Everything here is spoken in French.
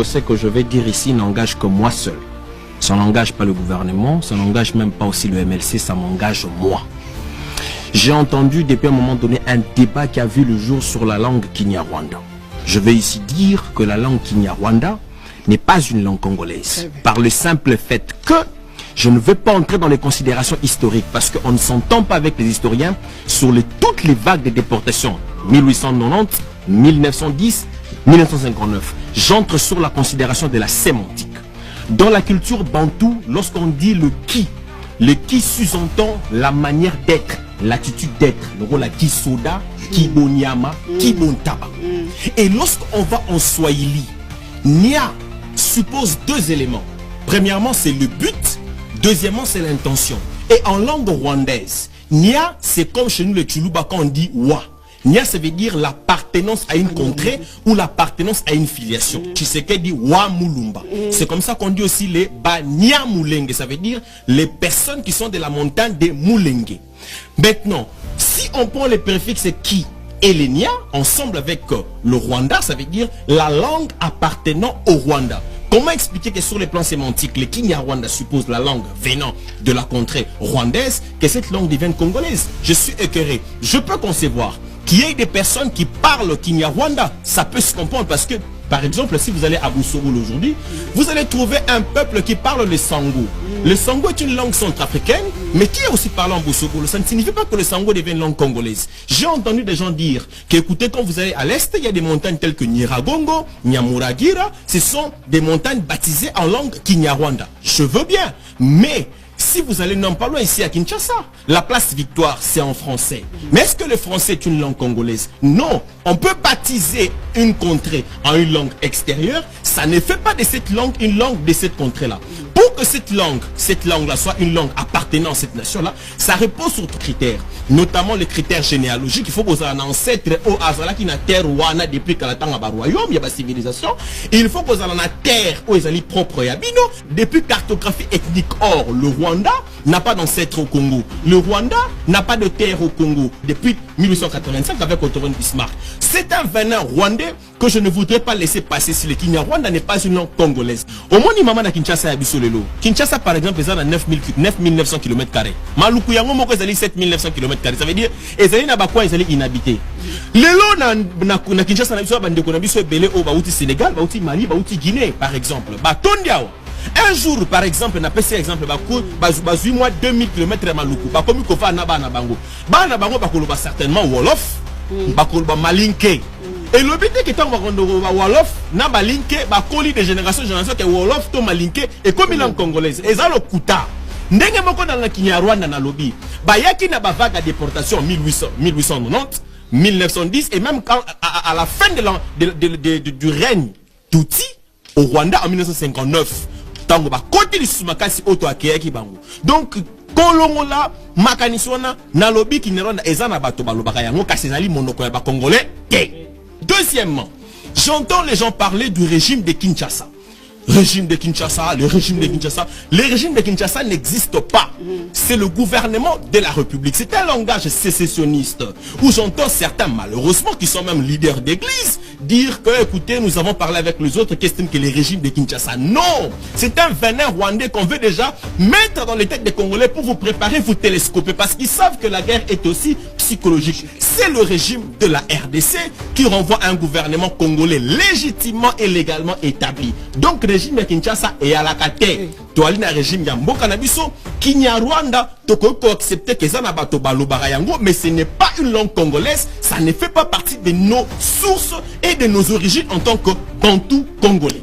que ce que je vais dire ici n'engage que moi seul. Ça n'engage pas le gouvernement, ça n'engage même pas aussi le MLC, ça m'engage moi. J'ai entendu depuis un moment donné un débat qui a vu le jour sur la langue Kinyarwanda. Je vais ici dire que la langue Kinyarwanda n'est pas une langue congolaise. Par le simple fait que je ne veux pas entrer dans les considérations historiques parce qu'on ne s'entend pas avec les historiens sur toutes les vagues de déportation 1890, 1910, 1959. J'entre sur la considération de la sémantique. Dans la culture bantou, lorsqu'on dit le qui sous-entend la manière d'être, l'attitude d'être. Le rôle à qui soda, qui bonyama, qui bontaba. Et lorsqu'on va en swahili, nia suppose deux éléments. Premièrement, c'est le but. Deuxièmement, c'est l'intention. Et en langue rwandaise, nia, c'est comme chez nous les Tchuluba quand on dit wa. Nia, ça veut dire l'appartenance à une contrée ou l'appartenance à une filiation. Tshisekedi dit wa mulumba. C'est comme ça qu'on dit aussi les Banya Mulenge. Ça veut dire les personnes qui sont de la montagne des Mulenge. Maintenant, si on prend les préfixes qui et les nia ensemble avec le Rwanda, ça veut dire la langue appartenant au Rwanda. Comment expliquer que sur les plans sémantiques, le Kinyarwanda suppose la langue venant de la contrée rwandaise, que cette langue devienne congolaise? Je suis écœuré. Je peux concevoir qu'il y ait des personnes qui parlent Kinyarwanda. Ça peut se comprendre parce que, par exemple, si vous allez à Boussogoul aujourd'hui, vous allez trouver un peuple qui parle le Sango. Le Sango est une langue centrafricaine, mais qui est aussi parlé en Boussogoul. Ça ne signifie pas que le Sango devienne langue congolaise. J'ai entendu des gens dire qu'écoutez, quand vous allez à l'est, il y a des montagnes telles que Nyiragongo, Nyamuragira. Ce sont des montagnes baptisées en langue Kinyarwanda. Je veux bien, mais si vous allez non pas loin ici à Kinshasa, la place Victoire, c'est en français. Mais est-ce que le français est une langue congolaise? Non. On peut baptiser une contrée en une langue extérieure. Ça ne fait pas de cette langue une langue de cette contrée-là. Pour que cette langue-là soit une langue appartenant à cette nation-là, ça repose sur des critères. Notamment les critères généalogiques. Il faut que vous ayez un ancêtre au Azala qui n'a terre ouana depuis que la temps a royaume, il y a une civilisation. Et il faut que vous ayez une terre où ils allaient propre Yabino depuis cartographie ethnique. Or, le Rwanda n'a pas d'ancêtre au Congo. Le Rwanda n'a pas de terre au Congo depuis 1885 avec Otto von Bismarck. C'est un venin rwandais que je ne voudrais pas laisser passer si le Kinyarwanda n'est pas une langue congolaise. Au moins, il m'a dit Kinshasa et Abisolelo. Kinshasa, par exemple, est à 9900 km². Maluku yango moko ezali 7900 km². Ça veut dire, ezali na bakwa ezali inhabité. Lelo na Kinshasa na biso bande ko na biso ebele o bauti Sénégal, bauti Mali, bauti Guinée, par exemple. Batondiao. Un jour, par exemple, on a passé exemple, bazui moi 2000 km à Maluku. Comme il faut na bana bango. Bana bango bakoloba certainement Wolof, bakoloba Malinké. Et le but est que tant que Wolof, na Malinké, bakoli de génération en génération que Wolof to Malinké et comme il est en congolaise. Et ça le kuta. Ndenge moko dans la Kinyarwanda na lobby. Bayaki na ba vague à déportation 1890, 1910 et même quand à la fin du règne d'Outi au Rwanda en 1959. Donc, kolongola makanisona na lobby qui ne ronda ezana bato balobaka yango kasi ezali monoko ya ba congolais. Deuxièmement, j'entends les gens parler du régime de Kinshasa. Régime de Kinshasa, le régime de Kinshasa. Le régime de Kinshasa n'existe pas. C'est le gouvernement de la République. C'est un langage sécessionniste où j'entends certains, malheureusement, qui sont même leaders d'église, dire que, écoutez, nous avons parlé avec les autres qui estiment que le régime de Kinshasa. Non! C'est un venin rwandais qu'on veut déjà mettre dans les têtes des Congolais pour vous préparer, vous télescoper, parce qu'ils savent que la guerre est aussi psychologique. C'est le régime de la RDC qui renvoie un gouvernement congolais légitimement et légalement établi. Donc, le régime de Kinshasa est à la kate. Toalina régime ya mboka na biso Kinyarwanda toko accepter que ça na bato balobara yango, mais ce n'est pas une langue congolaise, ça ne fait pas partie de nos sources et de nos origines en tant que bantou congolais.